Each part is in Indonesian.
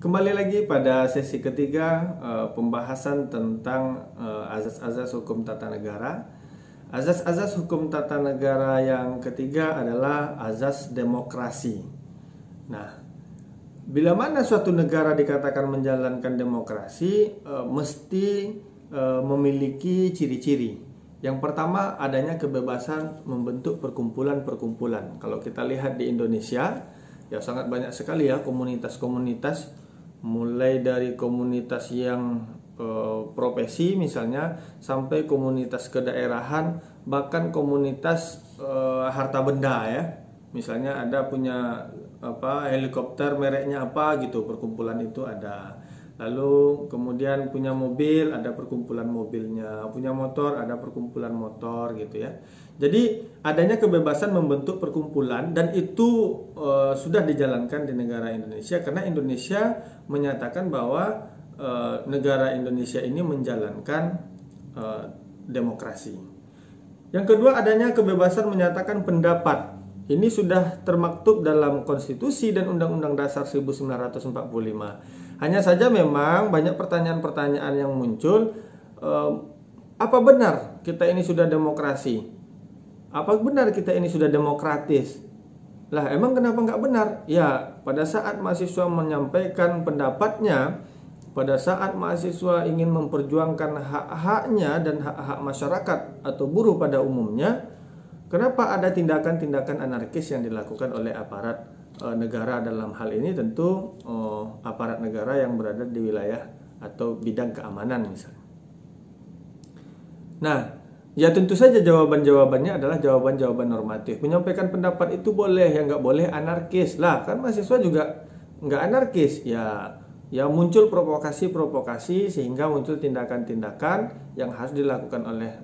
Kembali lagi pada sesi ketiga, pembahasan tentang azas-azas hukum tata negara. Azas-azas hukum tata negara yang ketiga adalah azas demokrasi. Nah, bila mana suatu negara dikatakan menjalankan demokrasi, mesti memiliki ciri-ciri. Yang pertama, adanya kebebasan membentuk perkumpulan-perkumpulan. Kalau kita lihat di Indonesia, ya sangat banyak sekali ya komunitas-komunitas, mulai dari komunitas yang profesi misalnya, sampai komunitas kedaerahan, bahkan komunitas harta benda ya. Misalnya ada punya helikopter mereknya apa gitu, perkumpulan itu ada. Lalu kemudian punya mobil, ada perkumpulan mobilnya, punya motor, ada perkumpulan motor gitu ya. Jadi adanya kebebasan membentuk perkumpulan, dan itu sudah dijalankan di negara Indonesia, karena Indonesia menyatakan bahwa negara Indonesia ini menjalankan demokrasi. Yang kedua, adanya kebebasan menyatakan pendapat. Ini sudah termaktub dalam konstitusi dan Undang-Undang Dasar 1945. Hanya saja memang banyak pertanyaan-pertanyaan yang muncul. Apa benar kita ini sudah demokrasi? Apa benar kita ini sudah demokratis? Lah, emang kenapa nggak benar? Ya, pada saat mahasiswa menyampaikan pendapatnya, pada saat mahasiswa ingin memperjuangkan hak-haknya dan hak-hak masyarakat atau buruh pada umumnya, kenapa ada tindakan-tindakan anarkis yang dilakukan oleh aparat negara? Dalam hal ini tentu aparat negara yang berada di wilayah atau bidang keamanan misalnya. Nah, ya tentu saja jawaban-jawabannya adalah jawaban-jawaban normatif. Menyampaikan pendapat itu boleh, yang nggak boleh anarkis. Lah, kan mahasiswa juga nggak anarkis. Ya muncul provokasi-provokasi sehingga muncul tindakan-tindakan yang harus dilakukan oleh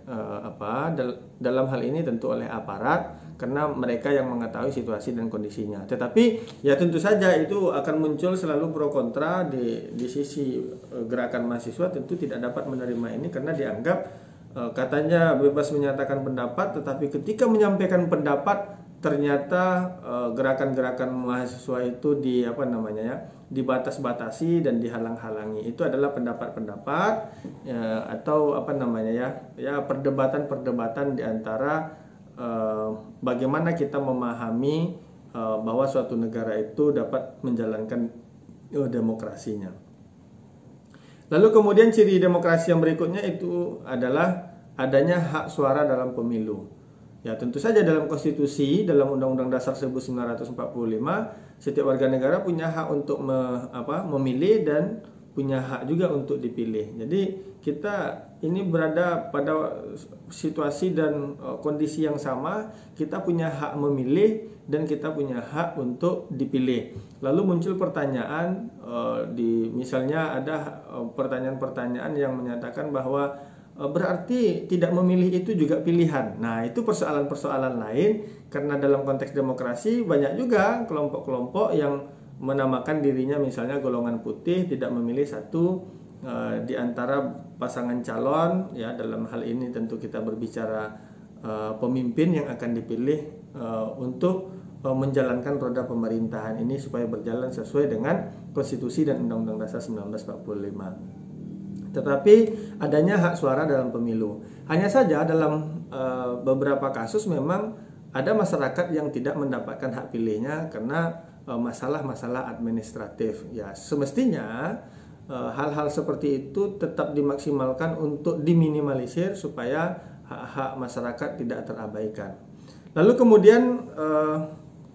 dalam hal ini tentu oleh aparat, karena mereka yang mengetahui situasi dan kondisinya. Tetapi ya tentu saja itu akan muncul selalu pro kontra di sisi gerakan mahasiswa. Tentu tidak dapat menerima ini karena dianggap katanya bebas menyatakan pendapat, tetapi ketika menyampaikan pendapat ternyata gerakan-gerakan mahasiswa itu dibatas-batasi dan dihalang-halangi. Itu adalah pendapat-pendapat atau perdebatan-perdebatan di antara bagaimana kita memahami bahwa suatu negara itu dapat menjalankan demokrasinya. Lalu kemudian ciri demokrasi yang berikutnya itu adalah adanya hak suara dalam pemilu. Ya tentu saja dalam konstitusi, dalam Undang-Undang Dasar 1945, setiap warga negara punya hak untuk memilih dan punya hak juga untuk dipilih. Jadi kita ini berada pada situasi dan kondisi yang sama. Kita punya hak memilih dan kita punya hak untuk dipilih. Lalu muncul pertanyaan, misalnya ada pertanyaan-pertanyaan yang menyatakan bahwa berarti tidak memilih itu juga pilihan. Nah, itu persoalan-persoalan lain, karena dalam konteks demokrasi banyak juga kelompok-kelompok yang menamakan dirinya misalnya golongan putih, tidak memilih satu di antara pasangan calon. Ya, dalam hal ini tentu kita berbicara pemimpin yang akan dipilih untuk menjalankan roda pemerintahan ini supaya berjalan sesuai dengan konstitusi dan Undang-Undang Dasar 1945. Tetapi adanya hak suara dalam pemilu. Hanya saja dalam beberapa kasus memang ada masyarakat yang tidak mendapatkan hak pilihnya karena masalah-masalah administratif. Ya, semestinya hal-hal seperti itu tetap dimaksimalkan untuk diminimalisir supaya hak-hak masyarakat tidak terabaikan. Lalu kemudian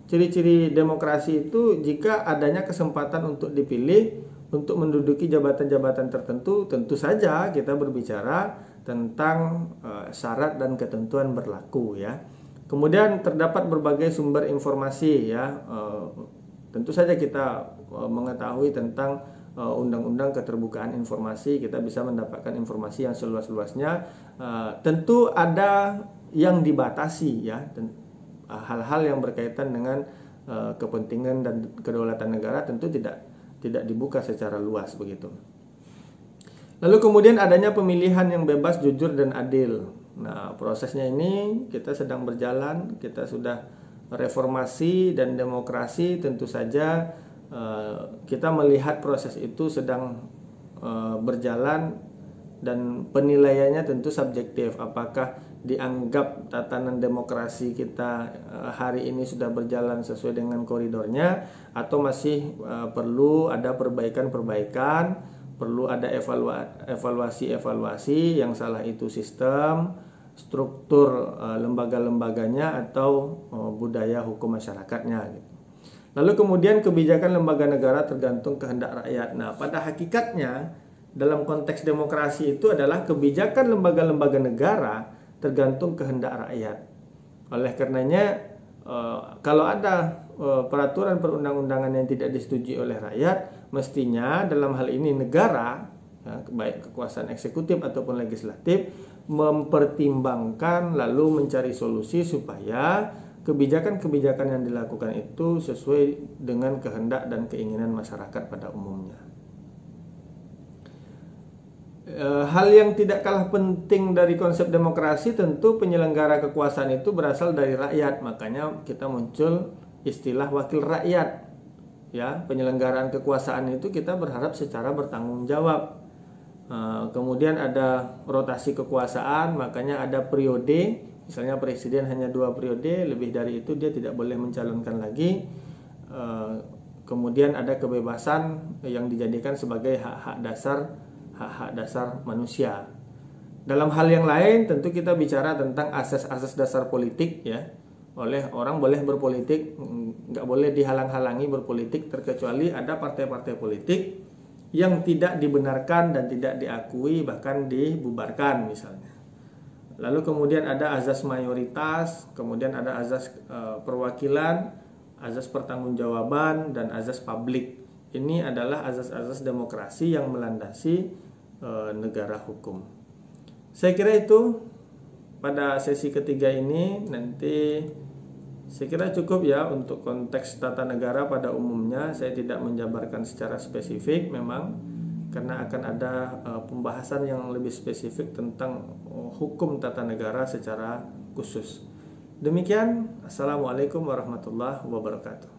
ciri-ciri demokrasi itu jika adanya kesempatan untuk dipilih untuk menduduki jabatan-jabatan tertentu, tentu saja kita berbicara tentang syarat dan ketentuan berlaku ya. Kemudian terdapat berbagai sumber informasi ya. Tentu saja kita mengetahui tentang undang-undang keterbukaan informasi, kita bisa mendapatkan informasi yang seluas-luasnya. Tentu ada yang dibatasi ya, hal-hal yang berkaitan dengan kepentingan dan kedaulatan negara tentu tidak dibuka secara luas begitu. Lalu kemudian adanya pemilihan yang bebas, jujur dan adil. Nah, prosesnya ini kita sedang berjalan, kita sudah reformasi dan demokrasi tentu saja kita melihat proses itu sedang berjalan dan penilaiannya tentu subjektif. Apakah dianggap tatanan demokrasi kita hari ini sudah berjalan sesuai dengan koridornya, atau masih perlu ada perbaikan-perbaikan, perlu ada evaluasi-evaluasi, yang salah itu sistem, struktur lembaga-lembaganya, atau budaya hukum masyarakatnya gitu. Lalu kemudian kebijakan lembaga negara tergantung kehendak rakyat. Nah, pada hakikatnya dalam konteks demokrasi itu adalah kebijakan lembaga-lembaga negara tergantung kehendak rakyat. Oleh karenanya kalau ada peraturan perundang-undangan yang tidak disetujui oleh rakyat, mestinya dalam hal ini negara, baik kekuasaan eksekutif ataupun legislatif, mempertimbangkan lalu mencari solusi supaya kebijakan-kebijakan yang dilakukan itu sesuai dengan kehendak dan keinginan masyarakat pada umumnya. Hal yang tidak kalah penting dari konsep demokrasi tentu penyelenggara kekuasaan itu berasal dari rakyat. Makanya kita muncul istilah wakil rakyat. Ya, penyelenggaraan kekuasaan itu kita berharap secara bertanggung jawab. Kemudian ada rotasi kekuasaan, makanya ada periode. Misalnya presiden hanya 2 periode, lebih dari itu dia tidak boleh mencalonkan lagi. Kemudian ada kebebasan yang dijadikan sebagai hak-hak dasar manusia. Dalam hal yang lain tentu kita bicara tentang asas-asas dasar politik ya. Orang boleh berpolitik, nggak boleh dihalang-halangi berpolitik, terkecuali ada partai-partai politik yang tidak dibenarkan dan tidak diakui, bahkan dibubarkan misalnya. Lalu kemudian ada azas mayoritas, kemudian ada azas perwakilan, azas pertanggungjawaban, dan azas publik. Ini adalah azas-azas demokrasi yang melandasi negara hukum. Saya kira itu pada sesi ketiga ini. Nanti saya kira cukup ya untuk konteks tata negara pada umumnya. Saya tidak menjabarkan secara spesifik memang, karena akan ada pembahasan yang lebih spesifik tentang hukum tata negara secara khusus. Demikian, Assalamualaikum warahmatullahi wabarakatuh.